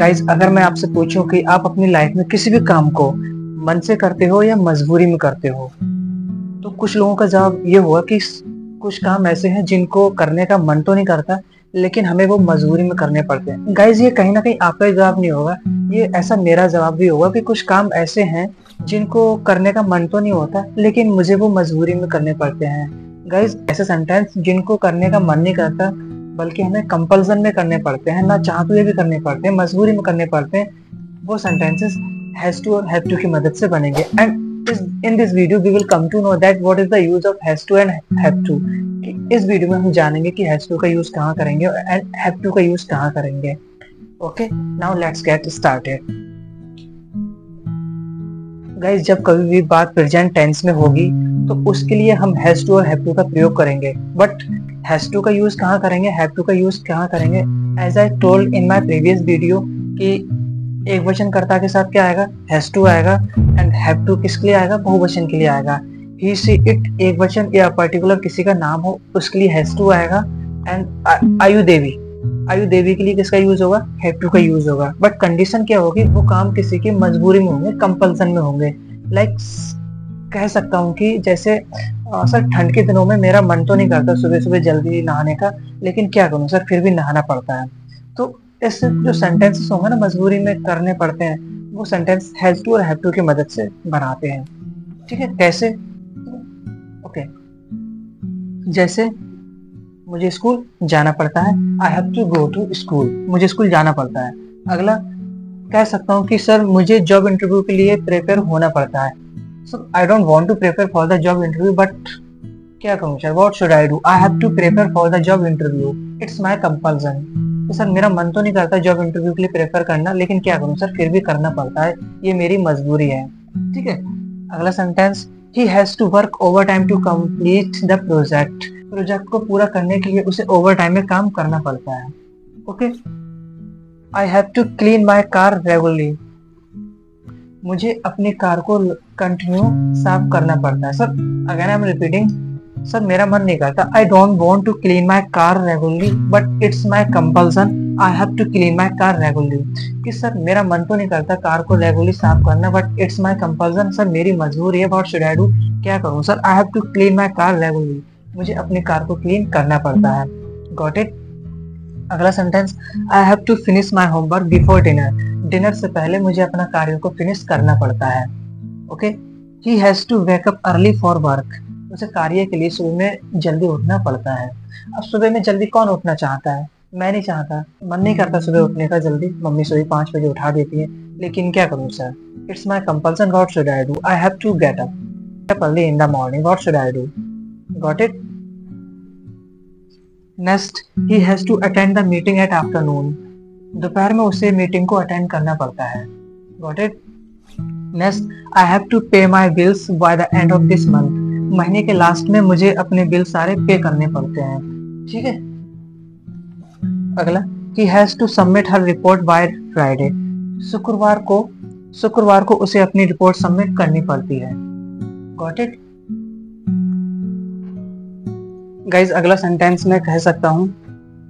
Guys, अगर मैं आपसे पूछूं कि आप अपनी लाइफ में किसी भी काम को मन से करते हो या मजबूरी में करते हो, तो कुछ लोगों का जवाब ये हुआ कि कुछ काम ऐसे हैं जिनको करने का मन तो नहीं करता, लेकिन हमें वो मजबूरी में करने पड़ते हैं। गाइज, ये कहीं ना कहीं आपका ही जवाब नहीं होगा, ये ऐसा मेरा जवाब भी होगा कि कुछ काम ऐसे हैं जिनको करने का मन तो नहीं होता, लेकिन मुझे वो मजबूरी में करने पड़ते हैं। गाइज, ऐसे सेंटेंस जिनको करने का मन नहीं करता बल्कि हमें कंपल्सन में करने पड़ते हैं, ना चाहते हुए भी करने पड़ते हैं, मजबूरी में करने पड़ते हैं, वो सेंटेंसेस हैज टू और हैव टू की मदद से बनेंगे। And in this video we will come to know that what is the use of has to and have to. इस वीडियो में हम जानेंगे कि हैज टू का यूज कहाँ करेंगे एंड हैव टू का यूज कहाँ करेंगे। Okay, now let's get started. Guys, जब कभी भी बात प्रेजेंट टेंस में होगी तो उसके लिए हम हैज टू और हैव टू का प्रयोग करेंगे, बट हैज टू का यूज कहाँ करेंगे, हैव टू का यूज कहाँ करेंगे? As I told in my previous video कि एक वचनकर्ता के साथ क्या आएगा, हैज टू आएगा, एंड हैव टू किसके लिए आएगा, बहुवचन के लिए आएगा। ही सी इट एक वचन या पर्टिकुलर किसी का नाम हो उसके लिए हैज टू आएगा। एंड आयु देवी के लिए किसका यूज होगा, हैव टू का यूज होगा। बट कंडीशन क्या होगी, वो काम किसी की मजबूरी में होंगे, कंपल्सन में होंगे। लाइक कह सकता हूँ कि जैसे सर ठंड के दिनों में मेरा मन तो नहीं करता सुबह सुबह जल्दी नहाने का, लेकिन क्या करूँ सर, फिर भी नहाना पड़ता है। तो ऐसे जो सेंटेंसेस होंगे ना मजबूरी में करने पड़ते हैं, वो सेंटेंस हैज टू और हैव टू की मदद से बनाते हैं। ठीक है, कैसे? ओके, जैसे मुझे स्कूल जाना पड़ता है, I have to go to school, मुझे स्कूल जाना पड़ता है। अगला कह सकता हूँ कि सर मुझे जॉब इंटरव्यू के लिए प्रिपेयर होना पड़ता है। So I don't want to prepare for the job interview, but क्या करूँ sir, what should I do? I have to prepare for the job interview, it's my compulsion. तो sir मेरा मन तो नहीं करता जॉब इंटरव्यू के लिए प्रेफर करना, लेकिन क्या करूँ सर, फिर भी करना पड़ता है, ये मेरी मजबूरी है। ठीक है, अगला sentence, he has to work overtime to complete the project, project को पूरा करने के लिए उसे ओवर टाइम में काम करना पड़ता है। Okay, I have to clean my car regularly, मुझे अपनी कार को कंटिन्यू साफ करना पड़ता है। Sir again I am repeating, sir मेरा मन नहीं करता, I don't want to clean my car regularly, but it's my compulsion, I have to clean my car regularly. कि सर मेरा मन तो नहीं करता कार को रेगुलरली साफ करना, but it's my compulsion, sir मेरी मजबूरी है, व्हाट शुड आई डू, क्या करूँ sir, I have to clean my car regularly, मुझे अपनी कार को क्लीन करना पड़ता है। Got it? अगला sentence, I have to finish my homework before dinner, dinner से पहले मुझे अपना कार्य को फिनिश करना पड़ता है। Okay, he has to wake up early for work, उसे कार्य के लिए सुबह में जल्दी उठना पड़ता है। अब सुबह में जल्दी कौन उठना चाहता है? मैं नहीं चाहता, मन नहीं करता सुबह उठने का जल्दी, मम्मी सुबह 5 बजे उठा देती है, लेकिन क्या करूँ sir, it's my compulsion, what should I do, I have to get up early in the morning, what should I do. Got it? Next, he has to attend the meeting at afternoon, दोपहर में उसे meeting को attend करना पड़ता है। Got it? Next, I have to pay my bills by the end of this month, महीने के last में मुझे अपने बिल सारे पे करने पड़ते हैं। ठीक है, अगला, he has to submit her report by Friday, शुक्रवार को उसे अपनी रिपोर्ट सबमिट करनी पड़ती है। Got it? गाइज, अगला सेंटेंस में कह सकता हूँ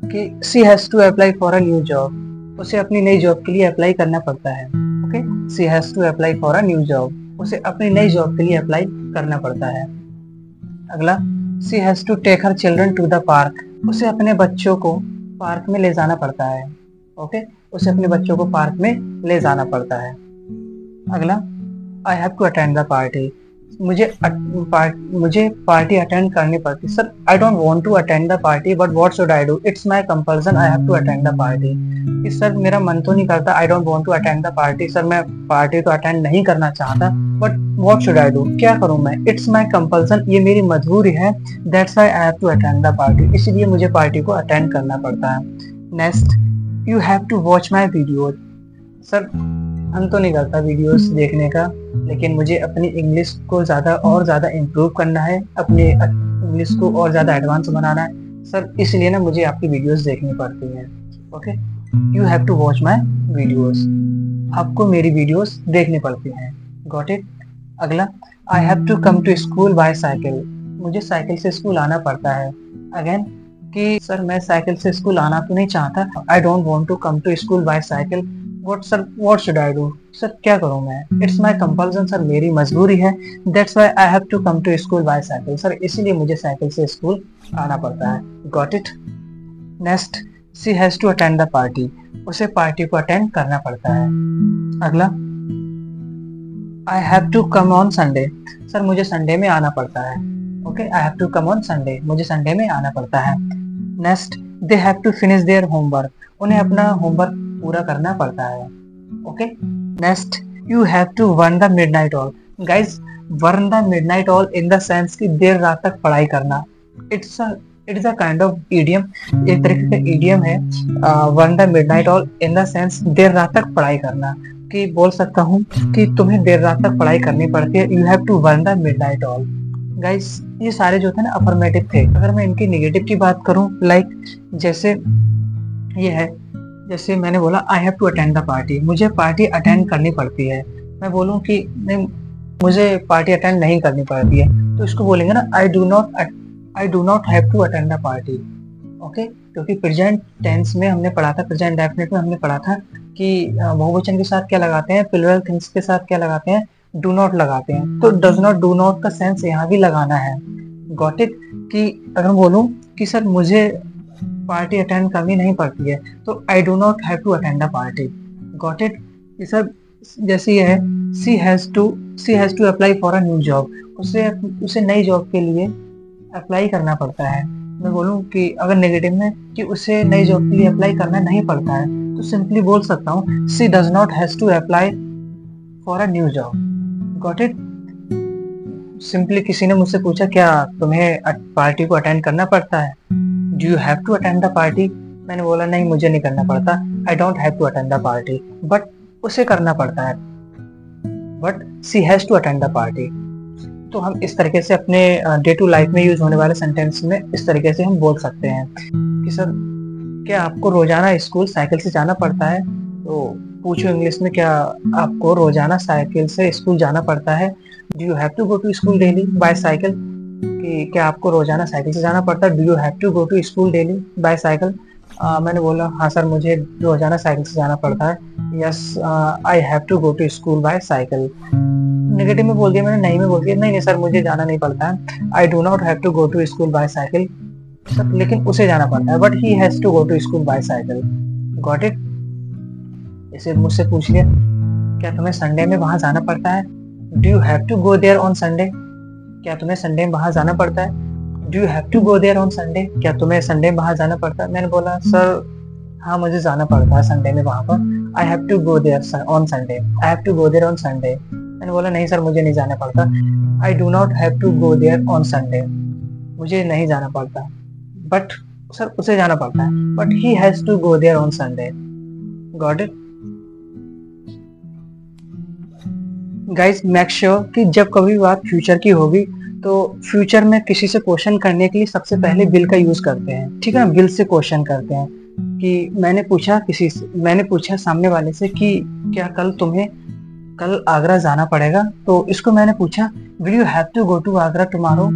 कि she has to apply for a new job, उसे अपनी नई जॉब के लिए अप्लाई करना पड़ता है। Okay, she has to apply for a new job, उसे अपनी नई जॉब के लिए अप्लाई करना पड़ता है। अगला, she has to take her children to the park, उसे अपने बच्चों को पार्क में ले जाना पड़ता है। ओके, उसे अपने बच्चों को पार्क में ले जाना पड़ता है। अगला, I have to attend the party, मुझे पार्टी अटेंड करनी पड़ती। Sir I don't want to attend the party, but what should I do, it's my compulsion, I have to attend the party. Sir मेरा मन तो नहीं करता, I don't want to attend the party, sir मैं party तो attend नहीं करना चाहता, but what should I do, क्या करूं मैं, इट्स माय कंपल्सन, ये मेरी मजबूरी है, that's why I have to attend the party, इसलिए मुझे पार्टी को अटेंड करना पड़ता है। Next, you have to watch my video, sir मन तो नहीं करता वीडियोस देखने का, लेकिन मुझे अपनी इंग्लिश को ज़्यादा इम्प्रूव करना है, अपनी इंग्लिश को और ज़्यादा एडवांस बनाना है सर, इसलिए ना मुझे आपकी वीडियोस देखनी पड़ती हैं। Okay, you have to watch my videos, आपको मेरी वीडियोस देखनी पड़ती हैं। Got it? अगला, I have to come to school by cycle, मुझे साइकिल से स्कूल आना पड़ता है। अगेन कि सर मैं साइकिल से स्कूल आना तो नहीं चाहता, I don't want to come to school by cycle, what should I do? Sir क्या करूं मैं? इट्स माय कंपल्सन सर, मेरी मजबूरी है। That's why I have to come to school by cycle. Sir इसीलिए मुझे साइकिल से स्कूल आना पड़ता है। Got it? Next, she has to attend the party. उसे पार्टी को अटेंड करना पड़ता है। अगला, I have to come on Sunday. Sir मुझे संडे में आना पड़ता है। Okay, I have to come on Sunday, मुझे संडे में आना पड़ता है। Next, they have to finish their homework. उन्हें अपना होमवर्क पूरा करना पड़ता है। Okay, next, you have to burn the midnight oil. Guys, burn the midnight oil in the sense कि देर रात तक पढ़ाई करना। It's a kind of idiom, एक तरीके का इडियम है। Burn the midnight oil in the sense देर रात तक पढ़ाई करना। कि बोल सकता हूँ कि तुम्हें देर रात तक पढ़ाई करनी पड़ती है। You have to burn the midnight oil. Guys, ये सारे जो थे ना अफर्मेटिव थे। अगर मैं इनकी नेगेटिव की बात करूं, जैसे ये है, जैसे मैंने बोला I have to attend the party, मुझे पार्टी अटेंड करनी पड़ती है। मैं बोलूं कि नहीं, मुझे पार्टी अटेंड नहीं करनी पड़ती है, तो इसको बोलेंगे ना I do not have to attend the party. Okay, क्योंकि प्रेजेंट टेंस में हमने पढ़ा था, प्रेजेंट डेफिनेट में हमने पढ़ा था कि बहुवचन के साथ क्या लगाते हैं, प्लूरल थिंग्स के साथ क्या लगाते हैं, डू नॉट लगाते हैं। तो डज नॉट, डू नॉट का सेंस यहाँ भी लगाना है। Got it? कि अगर बोलूं कि सर मुझे पार्टी अटेंड करनी नहीं पड़ती है, तो I do not have to attend the party. Got it? कि सर जैसे ये है, she has to apply for a new job. उसे नई जॉब के लिए अप्लाई करना पड़ता है। मैं बोलूं कि अगर नेगेटिव में कि उसे नई जॉब के लिए अप्लाई करना नहीं पड़ता है, तो सिंपली बोल सकता हूँ she does not has to apply for a new job. Got it? Simply किसी ने मुझसे पूछा क्या तुम्हें पार्टी को अटेंड करना पड़ता है? Do you have to attend the party? मैंने बोला नहीं, मुझे नहीं करना पड़ता। I don't have to attend the party, but उसे करना पड़ता है। But she has to attend the party. तो हम इस तरीके से अपने डे टू लाइफ में यूज होने वाले सेंटेंस में इस तरीके से हम बोल सकते हैं कि सर क्या आपको रोजाना स्कूल साइकिल से जाना पड़ता है? तो पूछो इंग्लिश में, क्या आपको रोजाना साइकिल से स्कूल जाना पड़ता है? Do you have to go to school daily by cycle? कि क्या आपको रोजाना साइकिल से जाना पड़ता है? Do you have to go to school daily by cycle? मैंने बोला हाँ सर, मुझे रोजाना साइकिल से जाना पड़ता है। Yes, I have to go to school by cycle. Negative में बोल दिया मैंने, नहीं में बोल दिया, नहीं सर मुझे जाना नहीं पड़ता है। I do not have to go to school by cycle. Sir लेकिन उसे जाना पड़ता है, but he has to go to school by cycle. Got it? जैसे मुझसे पूछ लिया क्या तुम्हें संडे में वहां जाना पड़ता है? Do you have to go there on Sunday? क्या तुम्हें संडे में वहां जाना पड़ता है? Do you have to go there on Sunday? क्या तुम्हें संडे में वहां जाना पड़ता है? मैंने बोला सर हाँ मुझे जाना पड़ता है संडे में वहां पर। I have to go there on Sunday, I have to go there on Sunday. मैंने बोला नहीं सर मुझे नहीं जाना पड़ता। I do not have to go there on Sunday, मुझे नहीं जाना पड़ता। बट सर उसे जाना पड़ता है, but he has to go there on Sunday. Got it? Guys, make sure कि जब कभी बात फ्यूचर की होगी तो फ्यूचर में किसी से क्वेश्चन करने के लिए सबसे पहले विल का यूज करते हैं। ठीक है ना, विल से क्वेश्चन करते हैं। कि मैंने पूछा सामने वाले से कि क्या कल आगरा जाना पड़ेगा? तो इसको मैंने पूछा will you have to go to Agra tomorrow?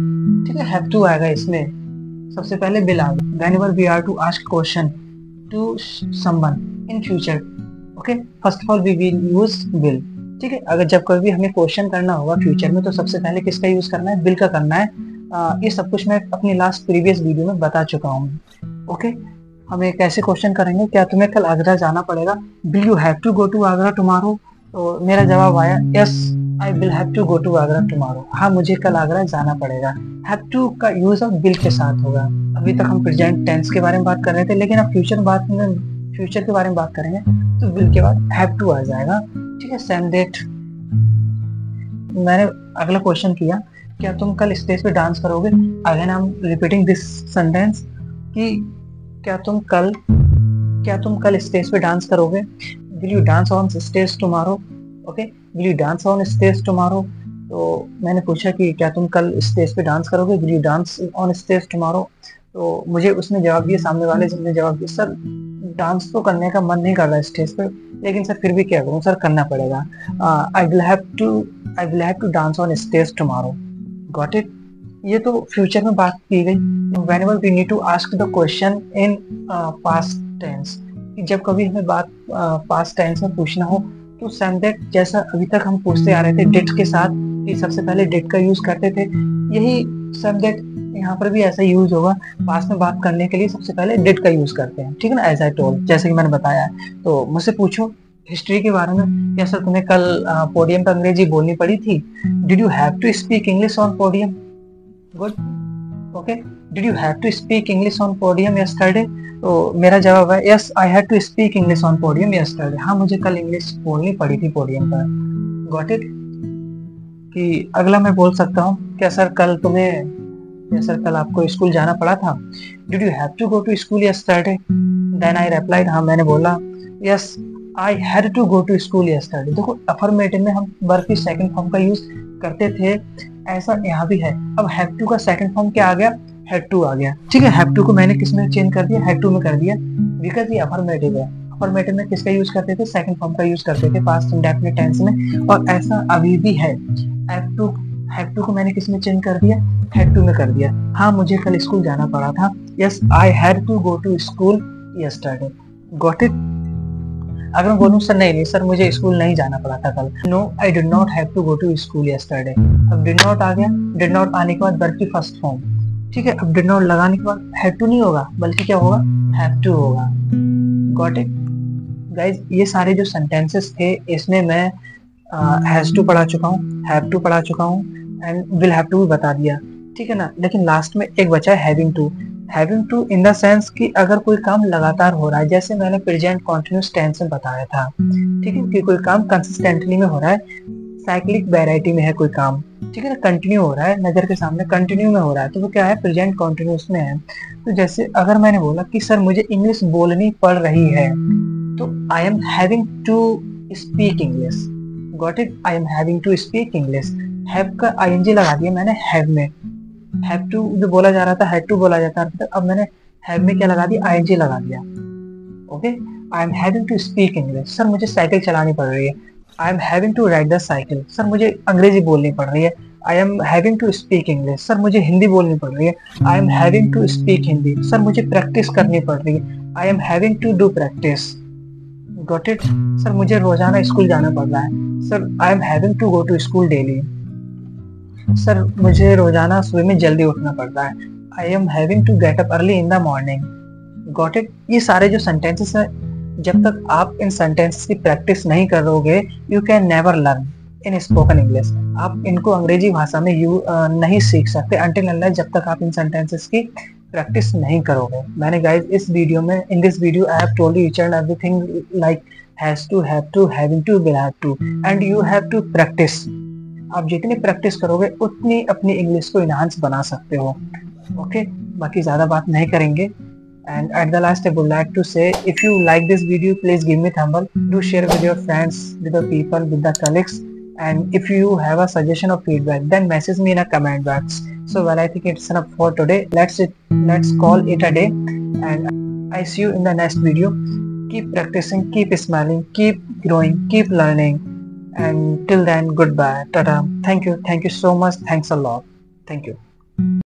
ठीक है, हैव टू आएगा इसमें, सबसे पहले विल आ गया। Whenever we are to ask question to someone in future, okay, first of all we will use will. ठीक है, अगर जब कभी हमें क्वेश्चन करना होगा फ्यूचर में तो सबसे पहले किसका यूज करना है? विल का करना है। ये सब कुछ मैं अपनी लास्ट प्रीवियस वीडियो में बता चुका हूँ। ओके, हमें कैसे क्वेश्चन करेंगे? क्या तुम्हें कल आगरा जाना पड़ेगा? Will you have to go to Agra tomorrow? तो मेरा जवाब आया yes, I will have to go to Agra tomorrow. हाँ मुझे कल आगरा जाना पड़ेगा। हैव टू का यूज अब विल के साथ होगा। अभी तक हम प्रेजेंट टेंस के बारे में बात कर रहे थे, लेकिन अब फ्यूचर के बारे में बात करेंगे तो विल के बाद हैव टू आ जाएगा। ठीक है, सेम डेट। मैंने अगला क्वेश्चन किया क्या तुम कल स्टेज पे डांस करोगे? Again I am repeating this sentence कि क्या तुम कल स्टेज पे डांस करोगे? Will you dance on stage tomorrow? Okay, will you dance on stage tomorrow? तो मैंने पूछा कि क्या तुम कल स्टेज पे डांस करोगे? Will you dance on stage tomorrow? तो मुझे उसने जवाब दिया, सामने वाले जिसने जवाब दिया सर डांस तो करने का मन नहीं कर रहा स्टेज पे, लेकिन सर फिर भी क्या करूं सर, करना पड़ेगा। I will have to dance on stage tomorrow. Got it? ये तो फ्यूचर में बात की गई। Whenever we need to ask the question in past tense, कि जब कभी हमें बात पास्ट टेंस में पूछना हो तो सेम दैट, जैसा अभी तक हम पूछते आ रहे थे डिड के साथ, कि सबसे पहले डिड का यूज करते थे, यही सेम दैट यहाँ पर भी ऐसा यूज होगा। पास्ट में बात करने के लिए सबसे पहले डिड का यूज करते हैं, ठीक है ना, एज आई टोल्ड, जैसे कि मैंने बताया। तो मुझसे पूछो हिस्ट्री के बारे में, या सर तुम्हें कल पोडियम पर अंग्रेजी बोलनी पड़ी थी, did you have to speak English on podium? Good, okay. Did you have to speak English on podium yesterday? तो मेरा जवाब है yes, I had to speak English on podium yesterday. हाँ, मुझे कल इंग्लिश बोलनी पड़ी थी पोडियम पर। Got it? कि अगला मैं बोल सकता हूँ, क्या सर कल आपको स्कूल जाना पड़ा था? Did you have to go to school yesterday? Then I replied, हाँ मैंने बोला yes I had to go to school yesterday. देखो अफर्मेटिव में हम वर्ब की सेकंड फॉर्म का यूज करते थे, ऐसा यहाँ भी है। अब हैव टू का सेकंड फॉर्म क्या आ गया? हैड टू आ गया, ठीक है। हैव टू को मैंने किस में चेंज कर दिया? हैड टू में कर दिया, बिकॉज ये अफर्मेटिव है। अफर्मेटिव में किसका यूज करते थे? सेकंड फॉर्म का यूज करते थे पास्ट इंडेफिनिट टेंस में, और ऐसा अभी भी है। हैव टू को मैंने किस में चेंज कर दिया? हैड टू में कर दिया। हाँ, मुझे कल स्कूल जाना पड़ा था, yes I had to go to school yesterday. Got it? अगर मैं बोलूँ सर नहीं सर मुझे स्कूल नहीं जाना पड़ा था कल, no I did not have to go to school yesterday. अब डिड नॉट आ गया, डिड नॉट आने के बाद वर्ब की फर्स्ट फॉर्म, ठीक है। अब डिड नॉट लगाने के बाद हैड टू नहीं होगा, बल्कि क्या होगा? हैव टू होगा। Got it guys? ये सारे जो सेंटेंसेस थे इसमें मैं हैज टू पढ़ा चुका हूँ, हैव टू पढ़ा चुका हूँ, एंड विल हैव टू भी बता दिया, ठीक है ना। लेकिन लास्ट में एक बचा है having to. Having to in the sense कि अगर कोई काम लगातार हो रहा है, जैसे मैंने प्रेजेंट कॉन्टिन्यूस टेंस में बताया था, ठीक है, कि कोई काम कंसिस्टेंटली में हो रहा है, साइक्लिक वैरायटी में है कोई काम, ठीक है ना, कंटिन्यू हो रहा है, नजर के सामने कंटिन्यू में हो रहा है, तो वो क्या है? प्रेजेंट कॉन्टिन्यूस में है। तो जैसे अगर मैंने बोला कि सर मुझे इंग्लिश बोलनी पड़ रही है, तो I am having to speak English. Got it? I am having to speak English. Have का आईएनजी लगा दिया मैंने हैव में। हैव टू जो बोला जा रहा था हैड टू बोला जाता था, अब मैंने हैव में क्या लगा दिया? आईएनजी लगा दिया। Okay, I am having to speak English. Sir मुझे साइकिल चलानी पड़ रही है, I am having to ride the cycle. Sir मुझे अंग्रेजी बोलनी पड़ रही है, I am having to speak English. Sir मुझे हिंदी बोलनी पड़ रही है, I am having to speak Hindi. Sir मुझे प्रैक्टिस करनी पड़ रही है, I am having to do practice. Got it? Sir मुझे रोजाना स्कूल जाना पड़ रहा है, sir I am having to go to school daily. सर मुझे रोजाना सुबह में जल्दी उठना पड़ रहा है, I am having to get up early in the morning. Got it? ये सारे जो सेंटेंसेस हैं, जब तक आप इन सेंटेंसेस की प्रैक्टिस नहीं करोगे, you can never learn in spoken English. आप इनको अंग्रेजी भाषा में नहीं सीख सकते until unless जब तक आप इन सेंटेंसेस की प्रैक्टिस नहीं करोगे। मैंने गाइज इस वीडियो में, in this video I have told you each and everything like has to, have to, having to, will have to, and you have to practice. आप जितनी प्रैक्टिस करोगे उतनी अपनी इंग्लिश को इनहांस बना सकते हो। ओके, बाकी ज्यादा बात नहीं करेंगे। And at the last I would like to say, if you like this video, please give me thumbs up, do share with your friends, with the people, with the colleagues, and if you have a suggestion or feedback, then message me in a comment box. So well, I think it's enough for today. Let's call it a day, and I see you in the next video. Keep practicing, keep smiling, keep growing, keep learning, and till then, goodbye, tada. Thank you so much, thanks a lot, thank you.